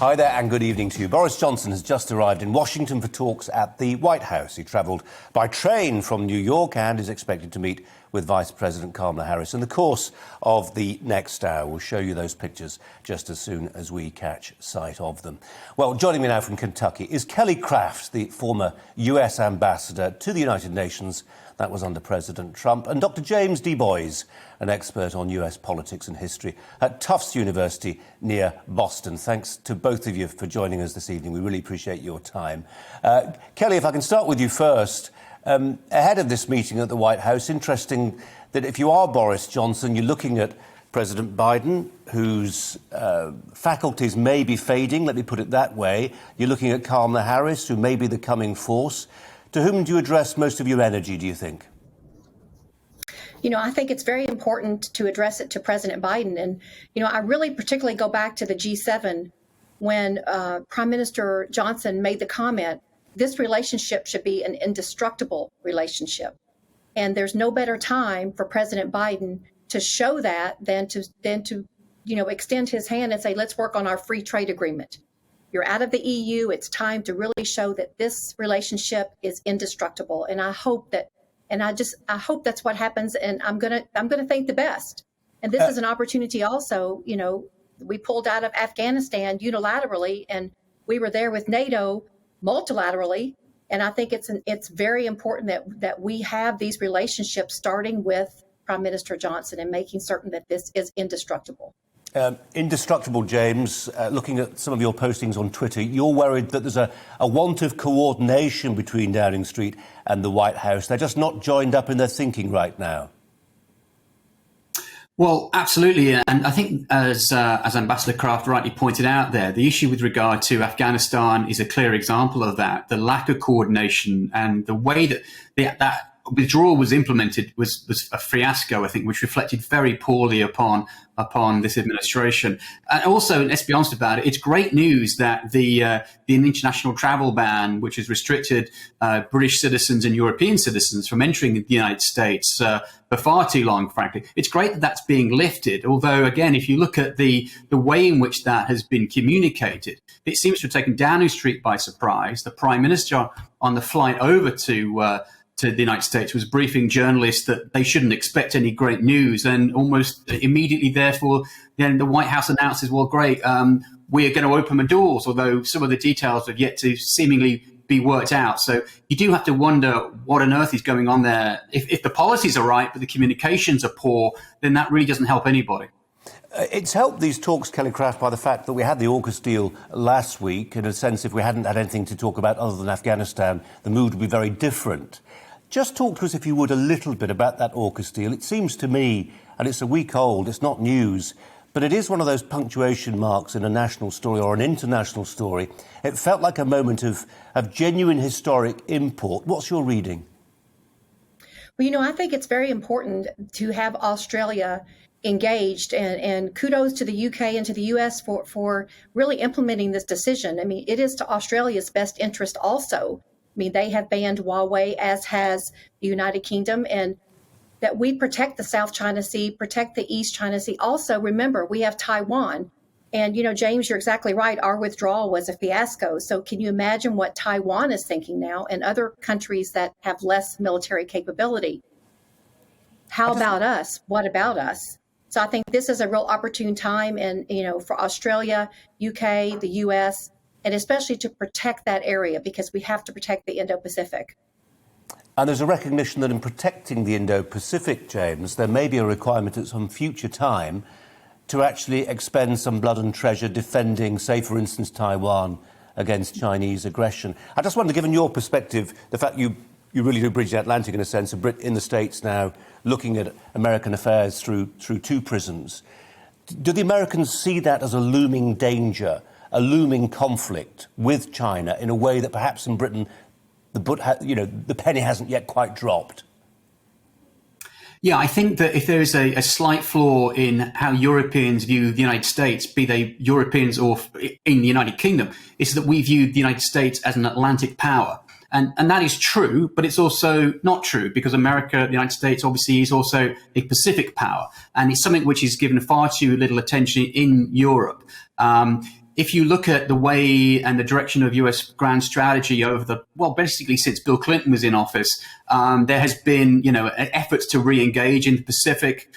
Hi there and good evening to you. Boris Johnson has just arrived in Washington for talks at the White House. He travelled by train from New York and is expected to meet with Vice President Kamala Harris in the course of the next hour. We'll show you those pictures just as soon as we catch sight of them. Well, joining me now from Kentucky is Kelly Craft, the former US ambassador to the United Nations. That was under President Trump. And Dr. James D. Boys, an expert on US politics and history at Tufts University near Boston. Thanks to both of you for joining us this evening. We really appreciate your time. Kelly, if I can start with you first. Ahead of this meeting at the White House, interesting that if you are Boris Johnson, you're looking at President Biden, whose faculties may be fading, let me put it that way. You're looking at Kamala Harris, who may be the coming force. To whom do you address most of your energy, do you think? You know, I think it's very important to address it to President Biden. And, you know, I really particularly go back to the G7 when Prime Minister Johnson made the comment, this relationship should be an indestructible relationship. And there's no better time for President Biden to show that than to extend his hand and say, let's work on our free trade agreement. You're out of the EU. It's time to really show that this relationship is indestructible. And I hope that, I hope that's what happens. And I'm gonna think the best. And this is an opportunity also. You know, we pulled out of Afghanistan unilaterally, and we were there with NATO multilaterally. And I think it's very important that we have these relationships starting with Prime Minister Johnson and making certain that this is indestructible. Indestructible, James. Looking at some of your postings on Twitter, you're worried that there's a want of coordination between Downing Street and the White House. They're just not joined up in their thinking right now. Well, absolutely. And I think as Ambassador Craft rightly pointed out there, the issue with regard to Afghanistan is a clear example of that. The lack of coordination and the way that that withdrawal was implemented was a fiasco, I think, which reflected very poorly upon this administration. And also, let's be honest about it, it's great news that the international travel ban, which has restricted British citizens and European citizens from entering the United States for far too long, frankly. It's great that that's being lifted. Although, again, if you look at the way in which that has been communicated, it seems to have taken Downing Street by surprise. The Prime Minister on the flight over to the United States was briefing journalists that they shouldn't expect any great news, and almost immediately, therefore, then the White House announces, well, great, we are going to open the doors, although some of the details have yet to seemingly be worked out. So you do have to wonder what on earth is going on there. If the policies are right, but the communications are poor, then that really doesn't help anybody. It's helped these talks, Kelly Craft, by the fact that we had the AUKUS deal last week. In a sense, if we hadn't had anything to talk about other than Afghanistan, the mood would be very different. Just talk to us, if you would, a little bit about that AUKUS deal. It seems to me, and it's a week old, it's not news, but it is one of those punctuation marks in a national story or an international story. It felt like a moment of genuine historic import. What's your reading? Well, you know, I think it's very important to have Australia engaged, and kudos to the UK and to the US for really implementing this decision. I mean, it is to Australia's best interest also. I mean, they have banned Huawei, as has the United Kingdom, and that we protect the South China Sea, protect the East China Sea. Also, remember, we have Taiwan. And, you know, James, you're exactly right. Our withdrawal was a fiasco. So can you imagine what Taiwan is thinking now and other countries that have less military capability? How about us? What about us? So I think this is a real opportune time, and, you know, for Australia, UK, the US, and especially to protect that area, because we have to protect the Indo-Pacific. And there's a recognition that in protecting the Indo-Pacific, James, there may be a requirement at some future time to actually expend some blood and treasure defending, say, for instance, Taiwan against Chinese aggression. I just wonder, given your perspective, the fact you really do bridge the Atlantic in a sense, a Brit in the States now looking at American affairs through two prisms, do the Americans see that as a looming danger, a looming conflict with China in a way that perhaps in Britain, the penny hasn't yet quite dropped? Yeah, I think that if there is a slight flaw in how Europeans view the United States, be they Europeans or in the United Kingdom, is that we view the United States as an Atlantic power. And that is true, but it's also not true, because America, the United States, obviously is also a Pacific power. And it's something which is given far too little attention in Europe. if you look at the way and the direction of US grand strategy over basically since Bill Clinton was in office, there has been, efforts to re-engage in the Pacific.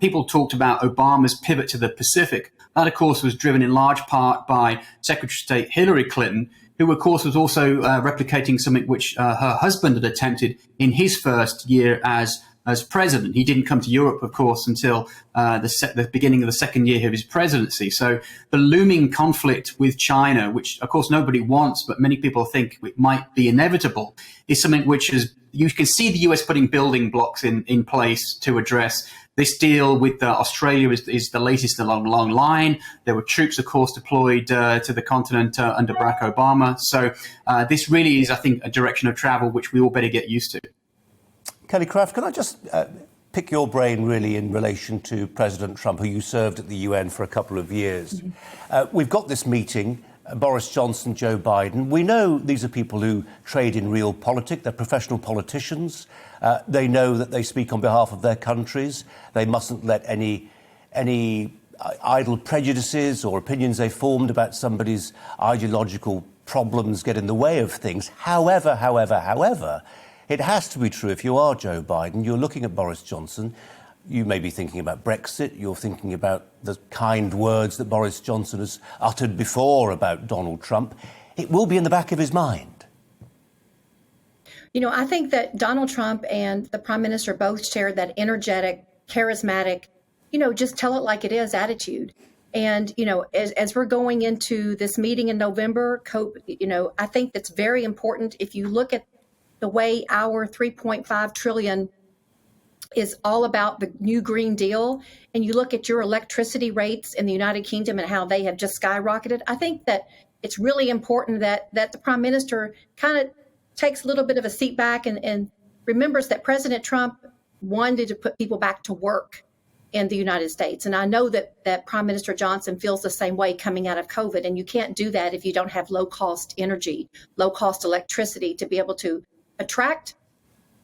People talked about Obama's pivot to the Pacific. That, of course, was driven in large part by Secretary of State Hillary Clinton, who, of course, was also replicating something which her husband had attempted in his first year as president. He didn't come to Europe, of course, until the beginning of the second year of his presidency. So the looming conflict with China, which, of course, nobody wants, but many people think it might be inevitable, is something which you can see the US putting building blocks in place to address. This deal with Australia is the latest in a long line. There were troops, of course, deployed to the continent under Barack Obama. So this really is, I think, a direction of travel which we all better get used to. Kelly Craft, can I just pick your brain really in relation to President Trump, who you served at the UN for a couple of years? We've got this meeting, Boris Johnson, Joe Biden. We know these are people who trade in real politics. They're professional politicians. They know that they speak on behalf of their countries. They mustn't let any idle prejudices or opinions they formed about somebody's ideological problems get in the way of things. However, it has to be true if you are Joe Biden, you're looking at Boris Johnson, you may be thinking about Brexit, you're thinking about the kind words that Boris Johnson has uttered before about Donald Trump. It will be in the back of his mind. I think that Donald Trump and the Prime Minister both shared that energetic, charismatic, just tell it like it is attitude. And, as we're going into this meeting in November, I think that's very important. If you look at the way our 3.5 trillion is all about the new Green Deal, and you look at your electricity rates in the United Kingdom and how they have just skyrocketed, I think that it's really important that the Prime Minister kind of takes a little bit of a seat back and remembers that President Trump wanted to put people back to work in the United States. And I know that Prime Minister Johnson feels the same way coming out of COVID, and you can't do that if you don't have low-cost energy, low-cost electricity to be able to attract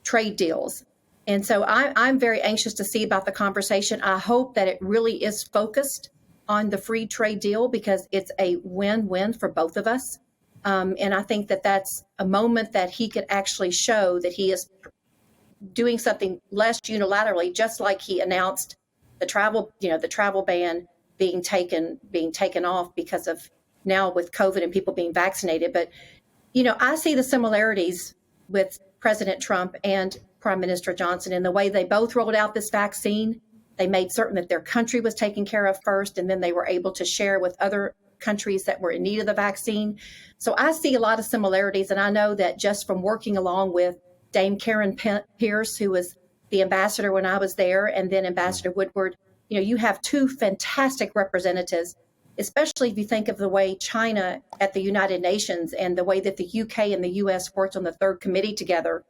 trade deals. And so I'm very anxious to see about the conversation. I hope that it really is focused on the free trade deal because it's a win-win for both of us. And I think that that's a moment that he could actually show that he is doing something less unilaterally, just like he announced the travel ban being taken off because of now with COVID and people being vaccinated. But, I see the similarities with President Trump and Prime Minister Johnson in the way they both rolled out this vaccine. They made certain that their country was taken care of first, and then they were able to share with other countries that were in need of the vaccine. So I see a lot of similarities, and I know that just from working along with Dame Karen Pierce, who was the ambassador when I was there, and then Ambassador Woodward, you have two fantastic representatives, especially if you think of the way China at the United Nations and the way that the UK and the US worked on the third committee together.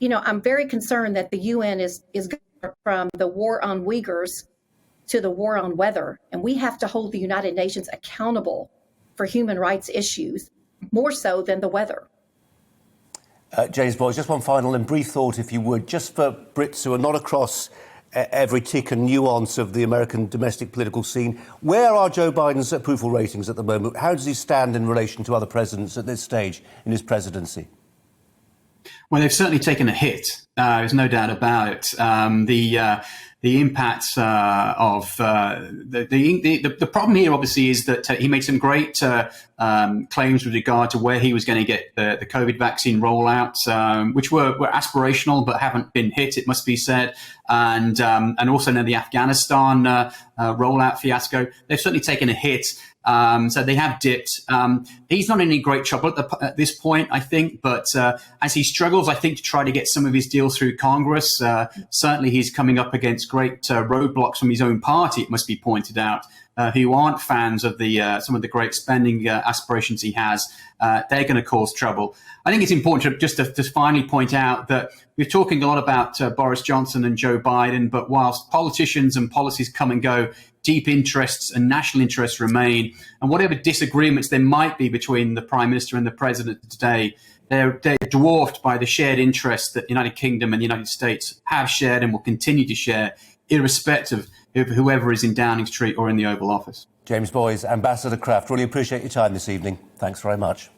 I'm very concerned that the UN is going from the war on Uyghurs to the war on weather. And we have to hold the United Nations accountable for human rights issues, more so than the weather. James Boyce, just one final and brief thought, if you would, just for Brits who are not across every tick and nuance of the American domestic political scene. Where are Joe Biden's approval ratings at the moment? How does he stand in relation to other presidents at this stage in his presidency? Well, they've certainly taken a hit. There's no doubt about it. The impacts of the problem here, obviously, is that he made some great claims with regard to where he was going to get the COVID vaccine rollout, which were aspirational but haven't been hit, it must be said, and also now the Afghanistan rollout fiasco. They've certainly taken a hit. So they have dipped. He's not in any great trouble at this point, I think, but as he struggles, I think, to try to get some of his deals through Congress, certainly he's coming up against great roadblocks from his own party, it must be pointed out, who aren't fans of some of the great spending aspirations he has. They're going to cause trouble. I think it's important to finally point out that we're talking a lot about Boris Johnson and Joe Biden, but whilst politicians and policies come and go, deep interests and national interests remain. And whatever disagreements there might be between the Prime Minister and the President today, they're dwarfed by the shared interests that the United Kingdom and the United States have shared and will continue to share irrespective of whoever is in Downing Street or in the Oval Office. James Boyes, Ambassador Kraft, really appreciate your time this evening. Thanks very much.